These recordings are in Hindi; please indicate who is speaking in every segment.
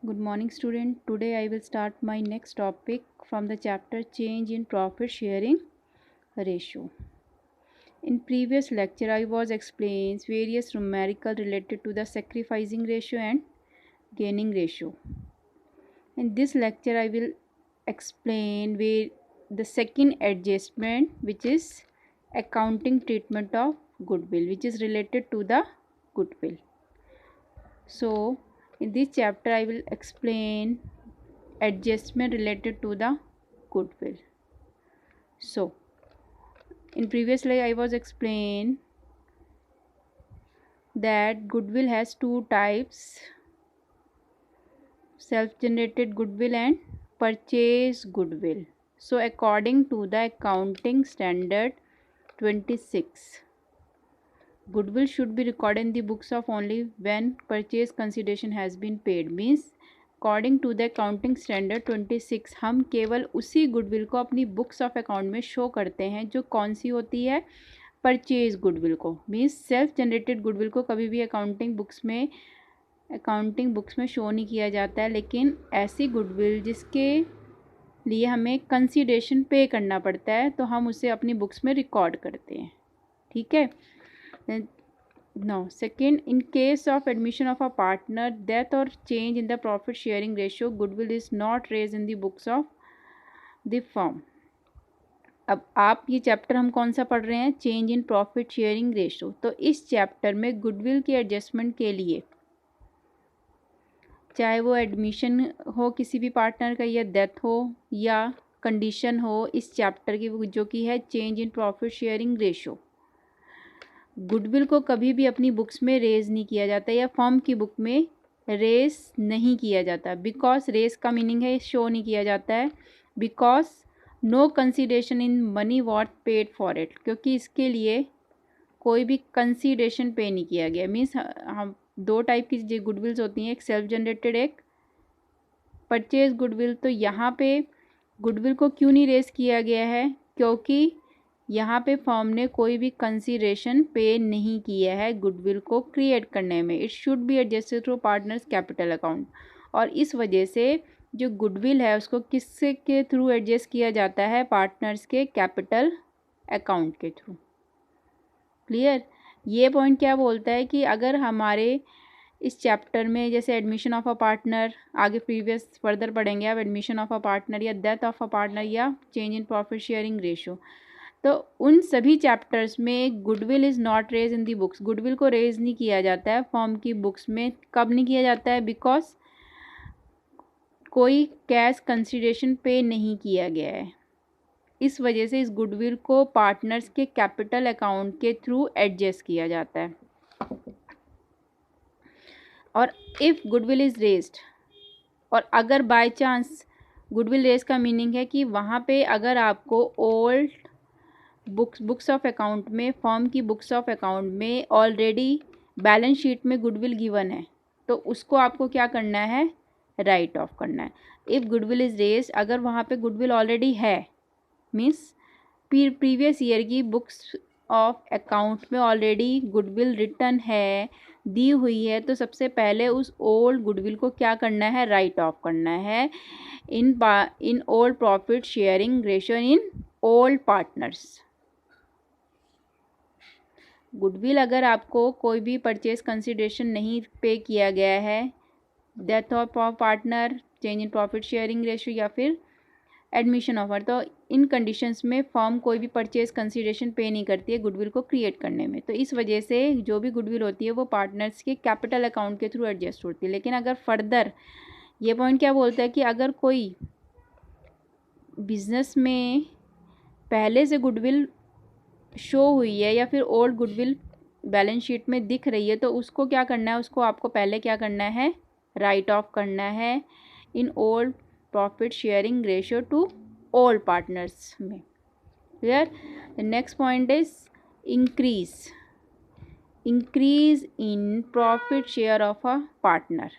Speaker 1: Good morning, student. Today I will start my next topic from the chapter Change in Profit Sharing Ratio. In previous lecture, I was explains various numerical related to the sacrificing ratio and gaining ratio. In this lecture, I will explain where the second adjustment, which is accounting treatment of goodwill, which is related to the goodwill. So, in this chapter, I will explain adjustment related to the goodwill. So, in previously I was explained that goodwill has two types: self-generated goodwill and purchase goodwill. So, according to the accounting standard 26, goodwill should be recorded in the books of only when purchase consideration has been paid. Means according to the accounting standard 26 हम केवल उसी गुडविल को अपनी बुक्स ऑफ अकाउंट में शो करते हैं जो कौन सी होती है, परचेज गुडविल को. मीन्स सेल्फ जनरेटेड गुडविल को कभी भी अकाउंटिंग बुक्स में शो नहीं किया जाता है, लेकिन ऐसी गुडविल जिसके लिए हमें कंसीडरेशन पे करना पड़ता है तो हम उसे अपनी बुक्स में रिकॉर्ड करते हैं. ठीक है. Now, second, in case of admission of a partner, death or change in the profit sharing ratio, goodwill is not raised in the books of the firm. अब आप ये चैप्टर हम कौन सा पढ़ रहे हैं, change in profit sharing ratio. तो इस चैप्टर में गुडविल के एडजस्टमेंट के लिए चाहे वो एडमिशन हो किसी भी पार्टनर का या डेथ हो या कंडीशन हो, इस चैप्टर की जो कि है change in profit sharing ratio, goodwill को कभी भी अपनी बुक्स में रेज नहीं किया जाता या फर्म की बुक में रेज नहीं किया जाता. बिकॉज रेज का मीनिंग है शो नहीं किया जाता है. Because no consideration in money what paid for it, क्योंकि इसके लिए कोई भी कंसीडरेशन पे नहीं किया गया. मीन्स हम दो टाइप की गुडविल्स होती हैं, एक सेल्फ जनरेटेड, एक परचेज गुडविल. तो यहाँ पे गुडविल को क्यों नहीं रेज किया गया है, क्योंकि यहाँ पे फर्म ने कोई भी कंसीडरेशन पे नहीं किया है गुडविल को क्रिएट करने में. It should be adjusted through partners capital account. और इस वजह से जो गुडविल है उसको किससे के थ्रू एडजस्ट किया जाता है, पार्टनर्स के कैपिटल अकाउंट के थ्रू. क्लियर. ये पॉइंट क्या बोलता है कि अगर हमारे इस चैप्टर में जैसे एडमिशन ऑफ अ पार्टनर, आगे प्रीवियस फर्दर पढ़ेंगे आप, एडमिशन ऑफ अ पार्टनर या डेथ ऑफ अ पार्टनर या change in profit sharing ratio, तो उन सभी चैप्टर्स में goodwill is not raise in the books. Goodwill को रेज नहीं किया जाता है फॉर्म की बुक्स में. कब नहीं किया जाता है, बिकॉज कोई कैश कंसिडरेशन पे नहीं किया गया है. इस वजह से इस गुडविल को पार्टनर्स के कैपिटल अकाउंट के थ्रू एडजस्ट किया जाता है. और इफ़ गुडविल इज़ रेज्ड, और अगर बाय चांस गुडविल रेज का मीनिंग है कि वहाँ पे अगर आपको ओल्ड बुक्स ऑफ अकाउंट में, फर्म की बुक्स ऑफ अकाउंट में ऑलरेडी बैलेंस शीट में गुडविल गिवन है, तो उसको आपको क्या करना है, राइट ऑफ करना है. इफ़ गुडविल इज़ रेज्ड, अगर वहाँ पे गुडविल ऑलरेडी है, मीन्स प्रीवियस ईयर की बुक्स ऑफ अकाउंट में ऑलरेडी गुडविल रिटर्न है, दी हुई है, तो सबसे पहले उस ओल्ड गुडविल को क्या करना है, राइट ऑफ करना है in old profit sharing ratio in old partners. Goodwill अगर आपको कोई भी परचेज कंसिडरेशन नहीं पे किया गया है, death of partner, change in profit sharing ratio या फिर एडमिशन ऑफर, तो इन कंडीशंस में फर्म कोई भी परचेज कंसिडरेशन पे नहीं करती है गुडविल को क्रिएट करने में. तो इस वजह से जो भी गुडविल होती है वो पार्टनर्स के कैपिटल अकाउंट के थ्रू एडजस्ट होती है. लेकिन अगर फर्दर ये पॉइंट क्या बोलता है कि अगर कोई बिजनेस में पहले से गुडविल शो हुई है या फिर ओल्ड गुडविल बैलेंस शीट में दिख रही है, तो उसको क्या करना है, उसको आपको पहले क्या करना है, राइट ऑफ करना है in old profit sharing ratio to old partners में. Clear. The next point is increase in profit share of a partner.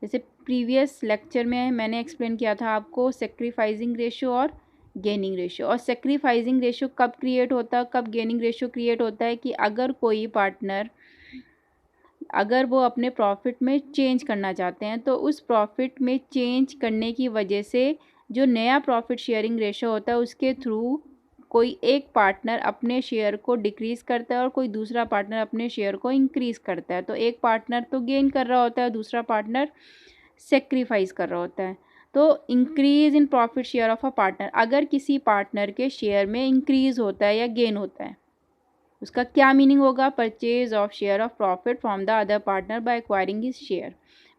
Speaker 1: जैसे प्रीवियस लेक्चर में मैंने एक्सप्लेन किया था आपको सेक्रीफाइसिंग रेशियो और गेनिंग रेशियो. और सेक्रीफाइसिंग रेशियो कब क्रिएट होता है, कब गेनिंग रेशियो क्रिएट होता है, कि अगर कोई पार्टनर अगर वो अपने प्रॉफिट में चेंज करना चाहते हैं तो उस प्रॉफिट में चेंज करने की वजह से जो नया प्रॉफिट शेयरिंग रेशो होता है उसके थ्रू कोई एक पार्टनर अपने शेयर को डिक्रीज़ करता है और कोई दूसरा पार्टनर अपने शेयर को इंक्रीज़ करता है। तो एक पार्टनर तो गेन कर रहा होता है, दूसरा पार्टनर सेक्रीफाइस कर रहा होता है। तो increase in profit share of a partner, अगर किसी पार्टनर के शेयर में इंक्रीज़ होता है या गेन होता है, उसका क्या मीनिंग होगा? Purchase of share of profit from the other partner by acquiring his share.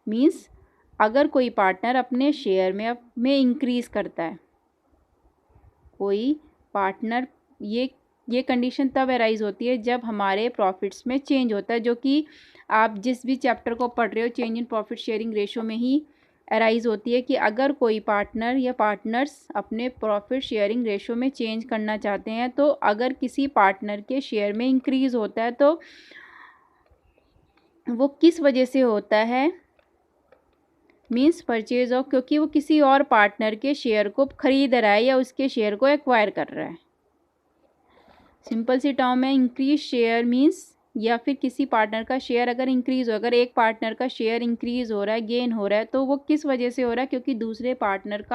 Speaker 1: Means अगर कोई पार्टनर अपने शेयर में इंक्रीज़ करता है, कोई पार्टनर, ये कंडीशन तब अराइज होती है जब हमारे प्रॉफिट्स में चेंज होता है, जो कि आप जिस भी चैप्टर को पढ़ रहे हो change in profit sharing ratio में ही अराइज होती है कि अगर कोई पार्टनर या पार्टनर्स अपने प्रॉफिट शेयरिंग रेशो में चेंज करना चाहते हैं, तो अगर किसी पार्टनर के शेयर में इंक्रीज़ होता है तो वो किस वजह से होता है? मीन्स परचेज ऑफ, क्योंकि वो किसी और पार्टनर के शेयर को खरीद रहा है या उसके शेयर को एक्वायर कर रहा है। सिंपल सी टर्म में इंक्रीज शेयर मीन्स, या फिर किसी पार्टनर का शेयर अगर इंक्रीज हो, अगर एक पार्टनर का शेयर इंक्रीज हो रहा है, गेन हो रहा है, तो वो किस वजह से हो रहा है? क्योंकि दूसरे पार्टनर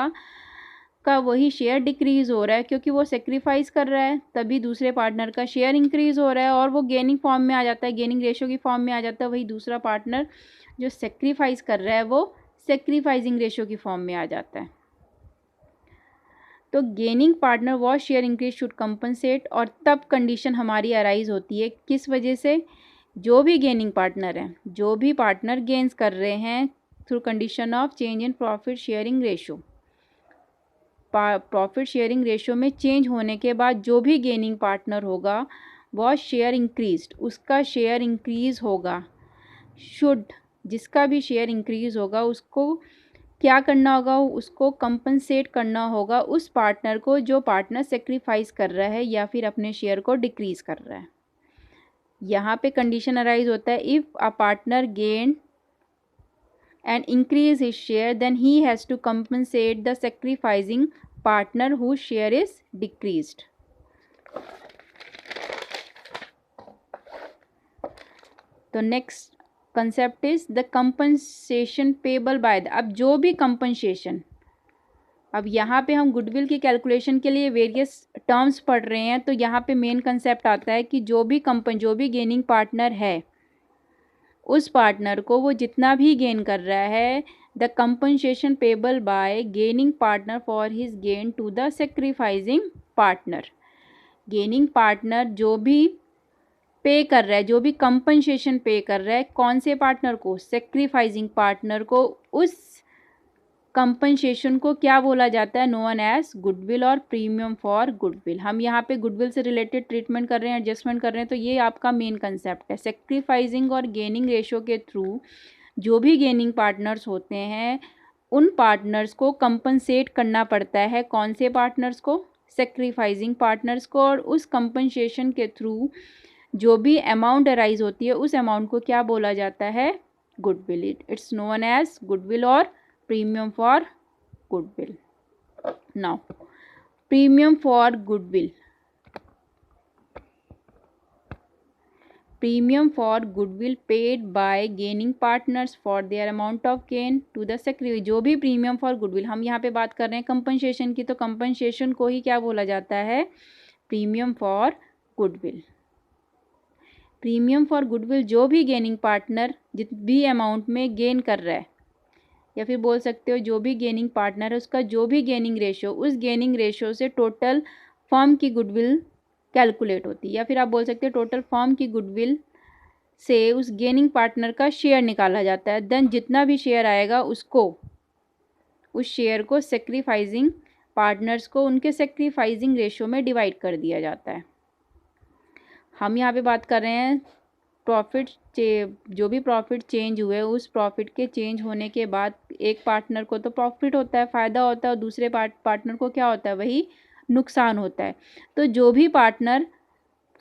Speaker 1: का वही शेयर डिक्रीज हो रहा है, क्योंकि वो सेक्रीफाइस कर रहा है, तभी दूसरे पार्टनर का शेयर इंक्रीज हो रहा है और वो गेनिंग फॉर्म में आ जाता है, गेनिंग रेशो की फॉर्म में आ जाता है। वही दूसरा पार्टनर जो सेक्रीफाइस कर रहा है वो सेक्रीफाइसिंग रेशो की फॉर्म में आ जाता है। तो gaining partner was share increase should compensate, और तब कंडीशन हमारी अराइज होती है किस वजह से? जो भी गेनिंग पार्टनर है, जो भी पार्टनर गेन्स कर रहे हैं through condition of change in profit sharing ratio, profit sharing ratio में चेंज होने के बाद जो भी गेनिंग पार्टनर होगा वॉज शेयर इंक्रीज्ड, उसका शेयर इंक्रीज होगा। शुड, जिसका भी शेयर इंक्रीज होगा उसको क्या करना होगा? उसको कंपनसेट करना होगा उस पार्टनर को जो पार्टनर सेक्रीफाइस कर रहा है या फिर अपने शेयर को डिक्रीज कर रहा है। यहाँ पे कंडीशन अराइज होता है, if a partner gain and increase his share then he has to compensate the sacrificing partner whose share is decreased. तो next concept is the compensation payable by the, अब जो भी कंपनसेशन, अब यहाँ पे हम गुडविल की कैलकुलेशन के लिए वेरियस टर्म्स पढ़ रहे हैं, तो यहाँ पे मेन कंसेप्ट आता है कि जो भी गेनिंग पार्टनर है उस पार्टनर को वो जितना भी गेन कर रहा है, the compensation payable by gaining partner for his gain to the sacrificing partner. Gaining partner जो भी पे कर रहा है, जो भी कंपनसेशन पे कर रहा है, कौन से पार्टनर को? सेक्रीफाइसिंग पार्टनर को। उस कंपनसेशन को क्या बोला जाता है? नोन एज गुडविल और प्रीमियम फॉर गुडविल। हम यहाँ पे गुडविल से रिलेटेड ट्रीटमेंट कर रहे हैं, एडजस्टमेंट कर रहे हैं, तो ये आपका मेन कंसेप्ट है। सेक्रीफाइसिंग और गेनिंग रेशो के थ्रू जो भी गेनिंग पार्टनर्स होते हैं उन पार्टनर्स को कंपनसेट करना पड़ता है। कौन से पार्टनर्स को? सेक्रीफाइसिंग पार्टनर्स को। और उस कंपनसेशन के थ्रू जो भी अमाउंट अराइज होती है उस अमाउंट को क्या बोला जाता है? Goodwill. It's known as goodwill और premium for goodwill. Now premium for goodwill, premium for goodwill paid by gaining partners for their amount of gain to the secretary. जो भी प्रीमियम फॉर गुडविल, हम यहाँ पे बात कर रहे हैं कंपनसेशन की, तो कंपनसेशन को ही क्या बोला जाता है? Premium for goodwill. Premium for goodwill जो भी गेनिंग पार्टनर जित भी अमाउंट में गेन कर रहा है, या फिर बोल सकते हो जो भी गेनिंग पार्टनर है उसका जो भी गेनिंग रेशो, उस गेनिंग रेशो से टोटल फर्म की गुडविल कैलकुलेट होती है, या फिर आप बोल सकते हो टोटल फर्म की गुडविल से उस गेनिंग पार्टनर का शेयर निकाला जाता है। देन जितना भी शेयर आएगा उसको, उस शेयर को सेक्रीफाइसिंग पार्टनर्स को उनके सेक्रीफाइसिंग रेशो में डिवाइड कर दिया जाता है। हम यहाँ पे बात कर रहे हैं प्रॉफिट, जो भी प्रॉफिट चेंज हुए उस प्रॉफिट के चेंज होने के बाद एक पार्टनर को तो प्रॉफिट होता है, फ़ायदा होता है, और दूसरे पार्टनर को क्या होता है? वही नुकसान होता है। तो जो भी पार्टनर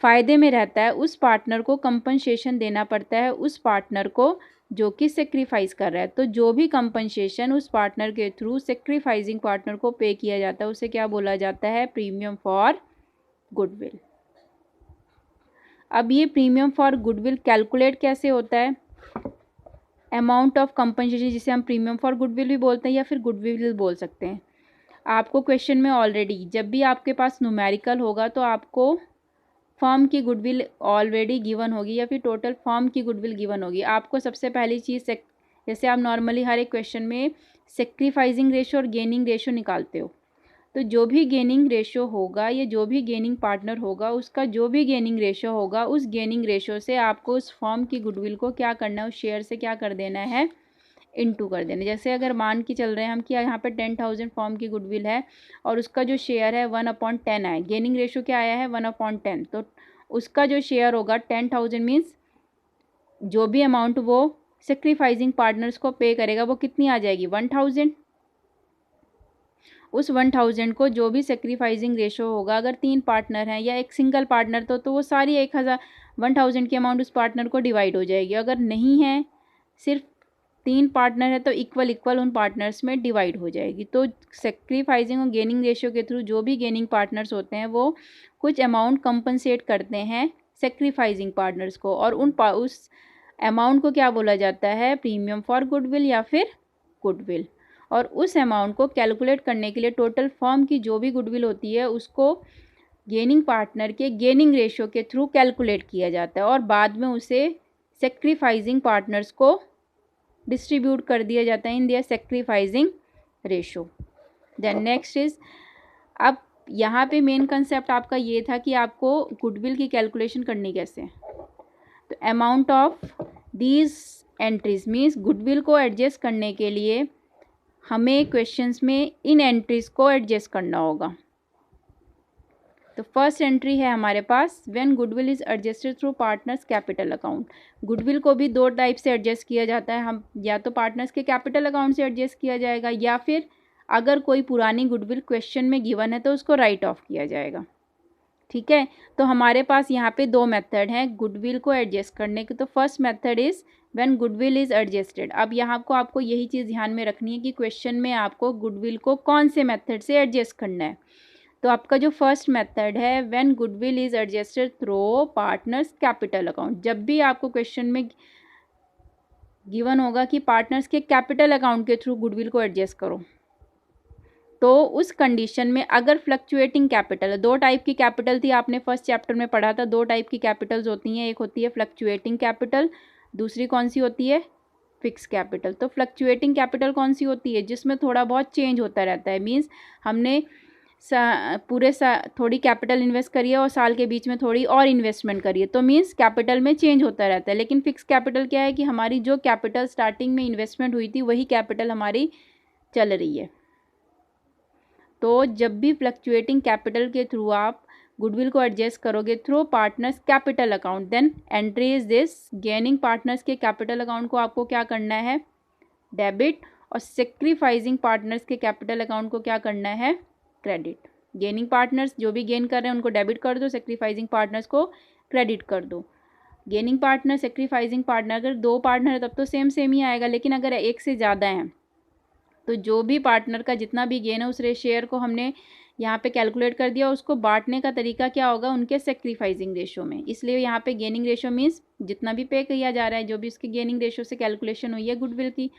Speaker 1: फ़ायदे में रहता है उस पार्टनर को कंपनसेशन देना पड़ता है उस पार्टनर को जो कि सेक्रीफाइस कर रहा है। तो जो भी कंपनसेशन उस पार्टनर के थ्रू सेक्रीफाइसिंग पार्टनर को पे किया जाता है उसे क्या बोला जाता है? Premium for goodwill. अब ये प्रीमियम फॉर गुडविल कैलकुलेट कैसे होता है? अमाउंट ऑफ कंपनसेशन, जिसे हम प्रीमियम फॉर गुडविल भी बोलते हैं या फिर गुडविल बोल सकते हैं। आपको क्वेश्चन में ऑलरेडी जब भी आपके पास न्यूमेरिकल होगा तो आपको फर्म की गुडविल ऑलरेडी गिवन होगी या फिर टोटल फर्म की गुडविल गिवन होगी। आपको सबसे पहली चीज़, जैसे आप नॉर्मली हर एक क्वेश्चन में सेक्रीफाइसिंग रेशो और गेनिंग रेशो निकालते हो, तो जो भी गेनिंग रेशो होगा या जो भी गेनिंग पार्टनर होगा उसका जो भी गेनिंग रेशो होगा, उस गेनिंग रेशो से आपको उस फर्म की गुडविल को क्या करना है, उस शेयर से क्या कर देना है, इनटू कर देना। जैसे अगर मान के चल रहे हैं हम कि यहाँ पे 10,000 फर्म की गुडविल है और उसका जो शेयर है 1/10 है, गेनिंग रेशो क्या आया है 1/10, तो उसका जो शेयर होगा 10,000 मीन्स जो भी अमाउंट वो सेक्रीफाइसिंग पार्टनर्स को पे करेगा वो कितनी आ जाएगी 1,000। उस 1,000 को जो भी सेक्रीफाइसिंग रेशो होगा, अगर 3 पार्टनर हैं या एक सिंगल पार्टनर तो वो सारी 1,000 की अमाउंट उस पार्टनर को डिवाइड हो जाएगी। अगर नहीं है, सिर्फ 3 पार्टनर है तो इक्वल उन पार्टनर्स में डिवाइड हो जाएगी। तो सेक्रीफाइसिंग और गेनिंग रेशियो के थ्रू जो भी गेनिंग पार्टनर्स होते हैं वो कुछ अमाउंट कंपनसेट करते हैं सेक्रीफाइसिंग पार्टनर्स को, और उस अमाउंट को क्या बोला जाता है, प्रीमियम फॉर गुडविल या फिर गुडविल। और उस अमाउंट को कैलकुलेट करने के लिए टोटल फर्म की जो भी गुडविल होती है उसको गेनिंग पार्टनर के गेनिंग रेशियो के थ्रू कैलकुलेट किया जाता है और बाद में उसे सेक्रीफाइसिंग पार्टनर्स को डिस्ट्रीब्यूट कर दिया जाता है in their sacrificing ratio. Then next is, अब यहाँ पे मेन कंसेप्ट आपका ये था कि आपको गुडविल की कैलकुलेशन करनी कैसे है। तो amount of these entries means goodwill को एडजस्ट करने के लिए हमें क्वेश्चंस में इन एंट्रीज को एडजस्ट करना होगा। तो फर्स्ट एंट्री है हमारे पास, when goodwill is adjusted through partners capital account. Goodwill को भी 2 टाइप से एडजस्ट किया जाता है, हम या तो पार्टनर्स के कैपिटल अकाउंट से एडजस्ट किया जाएगा या फिर अगर कोई पुरानी गुडविल क्वेश्चन में गिवन है तो उसको राइट ऑफ किया जाएगा। ठीक है, तो हमारे पास यहाँ पे 2 मेथड हैं गुडविल को एडजस्ट करने के। तो first method is when goodwill is adjusted. अब यहाँ को आपको यही चीज़ ध्यान में रखनी है कि क्वेश्चन में आपको गुडविल को कौन से मेथड से एडजस्ट करना है। तो आपका जो फर्स्ट मेथड है when goodwill is adjusted through partners capital account, जब भी आपको क्वेश्चन में गिवन होगा कि पार्टनर्स के कैपिटल अकाउंट के थ्रू गुडविल को एडजस्ट करो, तो उस कंडीशन में अगर फ्लक्चुएटिंग कैपिटल, 2 टाइप की कैपिटल थी, आपने फर्स्ट चैप्टर में पढ़ा था 2 टाइप की कैपिटल्स होती हैं, एक होती है फ्लक्चुएटिंग कैपिटल, दूसरी कौन सी होती है, फिक्स कैपिटल। तो फ्लक्चुएटिंग कैपिटल कौन सी होती है, जिसमें थोड़ा बहुत चेंज होता रहता है, मीन्स हमने थोड़ी कैपिटल इन्वेस्ट करी है और साल के बीच में थोड़ी और इन्वेस्टमेंट करी है, तो मीन्स कैपिटल में चेंज होता रहता है। लेकिन फिक्स कैपिटल क्या है कि हमारी जो कैपिटल स्टार्टिंग में इन्वेस्टमेंट हुई थी वही कैपिटल हमारी चल रही है। तो जब भी फ्लक्चुएटिंग कैपिटल के थ्रू आप गुडविल को एडजस्ट करोगे through partners capital account, then entry is this, gaining partners के कैपिटल अकाउंट को आपको क्या करना है, डेबिट, और सेक्रीफाइसिंग पार्टनर्स के कैपिटल अकाउंट को क्या करना है, क्रेडिट। गेनिंग पार्टनर्स जो भी गेन कर रहे हैं उनको डेबिट कर दो, सेक्रीफाइसिंग पार्टनर्स को क्रेडिट कर दो। गेनिंग पार्टनर, सेक्रीफाइसिंग पार्टनर, अगर 2 पार्टनर है तब तो सेम ही आएगा, लेकिन अगर एक से ज़्यादा हैं तो जो भी पार्टनर का जितना भी गेन है उस शेयर को हमने यहाँ पे कैलकुलेट कर दिया, उसको बांटने का तरीका क्या होगा, उनके सेक्रीफाइसिंग रेशो में। इसलिए यहाँ पे गेनिंग रेशो मीन्स जितना भी पे किया जा रहा है, जो भी उसकी गेनिंग रेशो से कैलकुलेशन हुई है गुडविल की,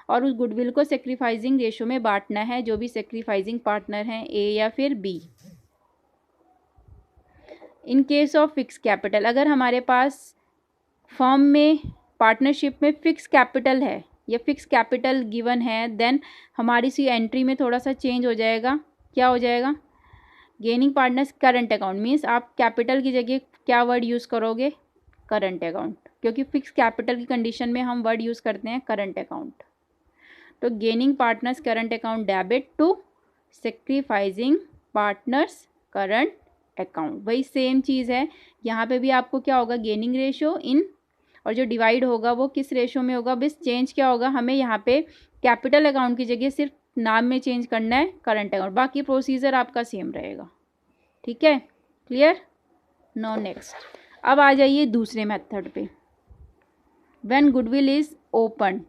Speaker 1: और उस गुडविल को सेक्रीफाइसिंग रेशो में बांटना है जो भी सेक्रीफाइसिंग पार्टनर हैं, ए या फिर B. In case of fix capital, अगर हमारे पास फर्म में पार्टनरशिप में फिक्स कैपिटल है या फिक्स कैपिटल गिवन है, देन हमारी सी एंट्री में थोड़ा सा चेंज हो जाएगा। क्या हो जाएगा, gaining partners current account, means आप कैपिटल की जगह क्या वर्ड यूज़ करोगे, करंट अकाउंट, क्योंकि फिक्स कैपिटल की कंडीशन में हम वर्ड यूज़ करते हैं करंट अकाउंट। तो gaining partners current account debit to sacrificing partners current account, वही सेम चीज़ है। यहाँ पे भी आपको क्या होगा, गेनिंग रेशो इन, और जो डिवाइड होगा वो किस रेशो में होगा, बस चेंज क्या होगा, हमें यहाँ पे कैपिटल अकाउंट की जगह सिर्फ नाम में चेंज करना है करंट अकाउंट, बाकी प्रोसीजर आपका सेम रहेगा। ठीक है, क्लियर। नो नेक्स्ट, अब आ जाइए दूसरे मेथड पे, व्हेन गुडविल इज ओपन।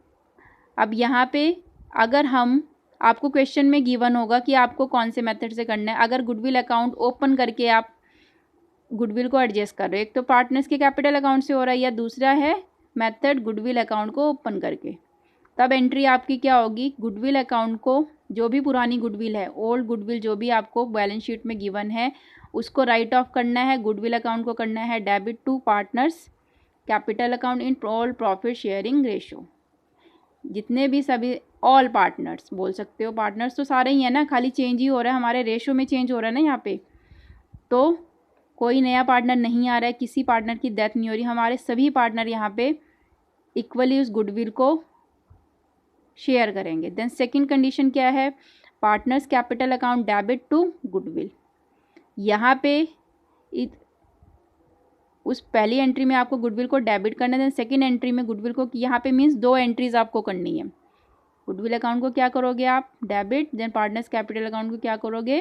Speaker 1: अब यहाँ पे अगर हम, आपको क्वेश्चन में गिवन होगा कि आपको कौन से मेथड से करना है। अगर गुडविल अकाउंट ओपन करके आप गुडविल को एडजस्ट कर रहे हो, एक तो पार्टनर्स के कैपिटल अकाउंट से हो रहा है, या दूसरा है मेथड गुडविल अकाउंट को ओपन करके। तब एंट्री आपकी क्या होगी, गुडविल अकाउंट को, जो भी पुरानी गुडविल है, ओल्ड गुडविल जो भी आपको बैलेंस शीट में गिवन है उसको राइट ऑफ करना है, गुडविल अकाउंट को करना है debit to partners capital account in all profit sharing ratio. जितने भी सभी ऑल पार्टनर्स बोल सकते हो, पार्टनर्स तो सारे ही है ना, खाली चेंज ही हो रहा है, हमारे रेशो में चेंज हो रहा है ना यहाँ पे, तो कोई नया पार्टनर नहीं आ रहा है, किसी पार्टनर की डेथ नहीं हो रही, हमारे सभी पार्टनर यहाँ पे इक्वली उस गुडविल को शेयर करेंगे। देन सेकंड कंडीशन क्या है, partners capital account debit to goodwill. यहाँ पे उस पहली एंट्री में आपको गुडविल को डेबिट करना है, देन सेकंड एंट्री में गुडविल को, यहाँ पे मीन्स 2 एंट्रीज आपको करनी है। गुडविल अकाउंट को क्या करोगे आप, debit, then partners capital account को क्या करोगे,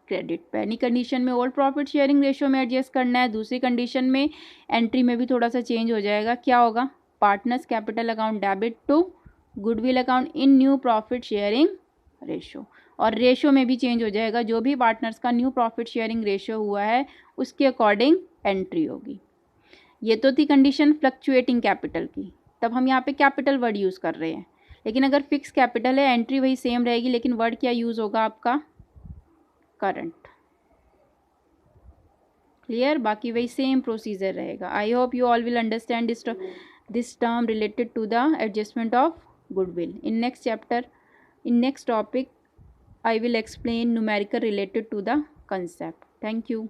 Speaker 1: क्रेडिट। पहली कंडीशन में ओल्ड प्रॉफिट शेयरिंग रेशियो में एडजस्ट करना है, दूसरी कंडीशन में एंट्री में भी थोड़ा सा चेंज हो जाएगा, क्या होगा, partners capital account debit to goodwill account in new profit sharing ratio, और रेशो में भी चेंज हो जाएगा, जो भी पार्टनर्स का न्यू प्रॉफिट शेयरिंग रेशो हुआ है उसके अकॉर्डिंग एंट्री होगी। ये तो थी कंडीशन फ्लक्चुएटिंग कैपिटल की, तब हम यहाँ पे कैपिटल वर्ड यूज़ कर रहे हैं, लेकिन अगर फिक्स कैपिटल है एंट्री वही सेम रहेगी, लेकिन वर्ड क्या यूज़ होगा आपका, करंट। क्लियर, बाकी वही सेम प्रोसीजर रहेगा। I hope you all will understand this term related to the adjustment of goodwill. In next chapter, in next topic, I will explain numerical related to the concept. Thank you.